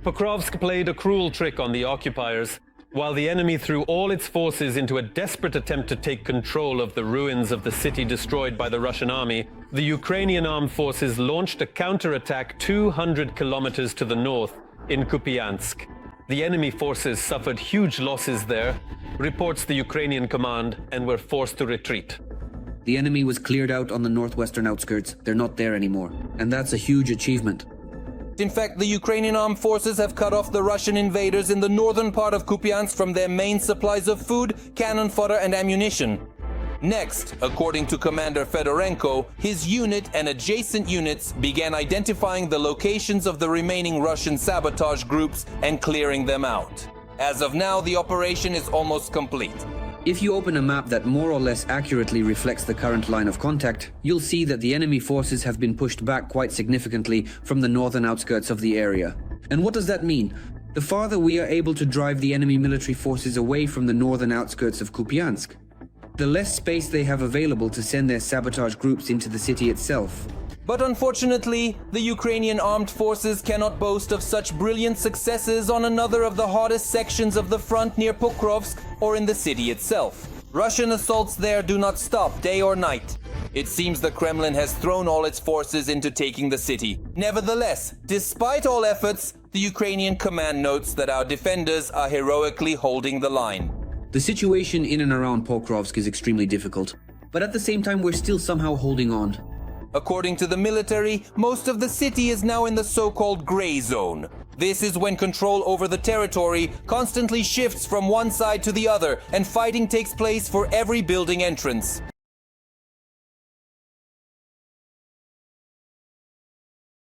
Pokrovsk played a cruel trick on the occupiers. While the enemy threw all its forces into a desperate attempt to take control of the ruins of the city destroyed by the Russian army, the Ukrainian armed forces launched a counterattack 200 kilometers to the north in Kupyansk. The enemy forces suffered huge losses there, reports the Ukrainian command, and were forced to retreat. The enemy was cleared out on the northwestern outskirts. They're not there anymore, and that's a huge achievement. In fact, the Ukrainian armed forces have cut off the Russian invaders in the northern part of Kupyansk from their main supplies of food, cannon fodder and ammunition. Next, according to Commander Fedorenko, his unit and adjacent units began identifying the locations of the remaining Russian sabotage groups and clearing them out. As of now, the operation is almost complete. If you open a map that more or less accurately reflects the current line of contact, you'll see that the enemy forces have been pushed back quite significantly from the northern outskirts of the area. And what does that mean? The farther we are able to drive the enemy military forces away from the northern outskirts of Kupyansk, the less space they have available to send their sabotage groups into the city itself. But unfortunately, the Ukrainian armed forces cannot boast of such brilliant successes on another of the hottest sections of the front near Pokrovsk or in the city itself. Russian assaults there do not stop day or night. It seems the Kremlin has thrown all its forces into taking the city. Nevertheless, despite all efforts, the Ukrainian command notes that our defenders are heroically holding the line. The situation in and around Pokrovsk is extremely difficult, but at the same time we're still somehow holding on. According to the military, most of the city is now in the so-called gray zone. This is when control over the territory constantly shifts from one side to the other and fighting takes place for every building entrance.